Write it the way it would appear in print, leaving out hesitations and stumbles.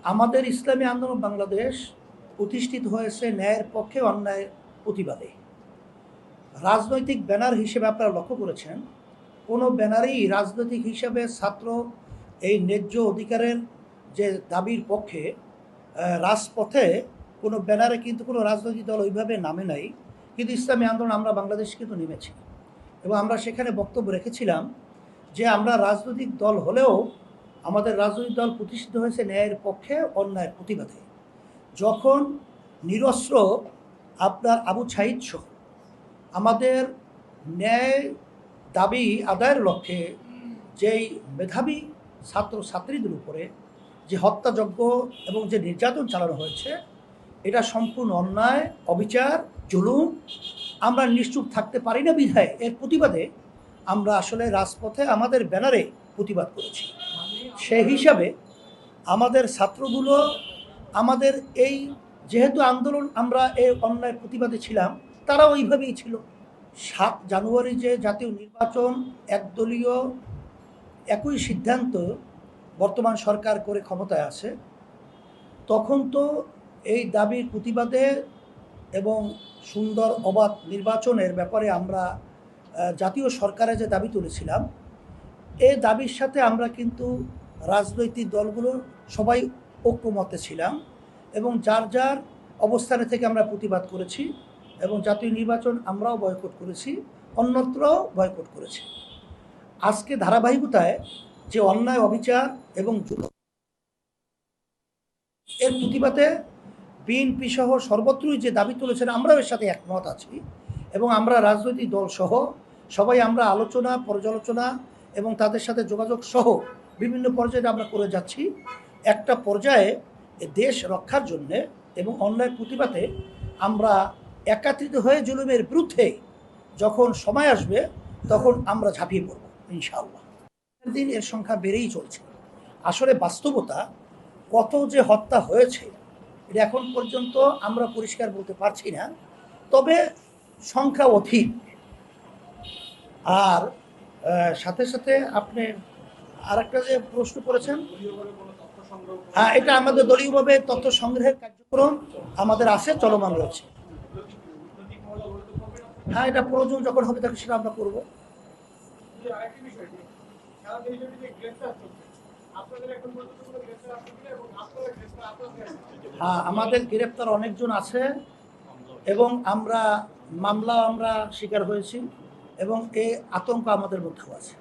আমাদের ইসলামী আন্দোলন বাংলাদেশ প্রতিষ্ঠিত হয়েছে ন্যায়ের পক্ষে, অন্যায়ের প্রতিবাদে। রাজনৈতিক ব্যানার হিসেবে আপনারা লক্ষ্য করেছেন, কোনো ব্যানারেই রাজনৈতিক হিসাবে ছাত্র এই ন্যায্য অধিকারের যে দাবির পক্ষে রাজপথে কোনো ব্যানারে কিন্তু কোনো রাজনৈতিক দল ওইভাবে নামে নাই। কিন্তু ইসলামী আন্দোলন আমরা বাংলাদেশ কিন্তু নেমেছি এবং আমরা সেখানে বক্তব্য রেখেছিলাম যে আমরা রাজনৈতিক দল হলেও আমাদের রাজনৈতিক দল প্রতিষ্ঠিত হয়েছে ন্যায়ের পক্ষে, অন্যায়ের প্রতিবাদে। যখন নিরস্ত্র আপনার আবু ছাইদ সহ আমাদের ন্যায় দাবি আদায়ের লক্ষ্যে যেই মেধাবী ছাত্র ছাত্রীদের উপরে যে হত্যাযজ্ঞ এবং যে নির্যাতন চালানো হয়েছে, এটা সম্পূর্ণ অন্যায়, অবিচার, জুলুম। আমরা নিশ্চুপ থাকতে পারি না বিধায় এর প্রতিবাদে আমরা আসলে রাজপথে আমাদের ব্যানারে প্রতিবাদ করেছি। সেই হিসাবে আমাদের ছাত্রগুলো আমাদের এই যেহেতু আন্দোলন আমরা এই অন্যায় প্রতিবাদে ছিলাম, তারা ওইভাবেই ছিল। 7 জানুয়ারি যে জাতীয় নির্বাচন একদলীয় একই সিদ্ধান্ত বর্তমান সরকার করে ক্ষমতায় আছে, তখন তো এই দাবির প্রতিবাদে এবং সুন্দর অবাধ নির্বাচনের ব্যাপারে আমরা জাতীয় সরকারে যে দাবি তুলেছিলাম, এই দাবির সাথে আমরা কিন্তু রাজনৈতিক দলগুলো সবাই ঐক্যমতে ছিলাম এবং যার যার অবস্থানে থেকে আমরা প্রতিবাদ করেছি এবং জাতীয় নির্বাচন আমরাও বয়কট করেছি, অন্যত্রও বয়কট করেছি। আজকে ধারাবাহিকতায় যে অন্যায়, অবিচার এবং এর প্রতিবাদে বিএনপি সহ সর্বত্রই যে দাবি তুলেছেন, আমরাও এর সাথে একমত আছি এবং আমরা রাজনৈতিক দল সহ সবাই আমরা আলোচনা, পর্যালোচনা এবং তাদের সাথে যোগাযোগ সহ বিভিন্ন পর্যায়ে আমরা করে যাচ্ছি। একটা পর্যায়ে দেশ রক্ষার জন্যে এবং অন্যায় প্রতিবাদে আমরা একত্রিত হয়ে জুলুমের বিরুদ্ধে যখন সময় আসবে তখন আমরা ঝাঁপিয়ে পড়ব ইনশাআল্লাহ। দিন এর সংখ্যা বেড়েই চলছে। আসলে বাস্তবতা কত যে হত্যা হয়েছে এটা এখন পর্যন্ত আমরা পরিষ্কার বলতে পারছি না, তবে সংখ্যা অধিক। আর সাথে সাথে আপনি আরেকটা যে প্রশ্ন করেছেন, হ্যাঁ, এটা আমাদের দলীয়ভাবে তথ্য সংগ্রহের কার্যক্রম আমাদের আছে, চলমান রয়েছে। হ্যাঁ, এটা প্রয়োজন যখন হবে তখন সেটা আমরা করবো। হ্যাঁ, আমাদের গ্রেপ্তার অনেকজন আছে এবং আমরা মামলা শিকার হয়েছি এবং এই আতঙ্ক আমাদের মধ্যেও আছে।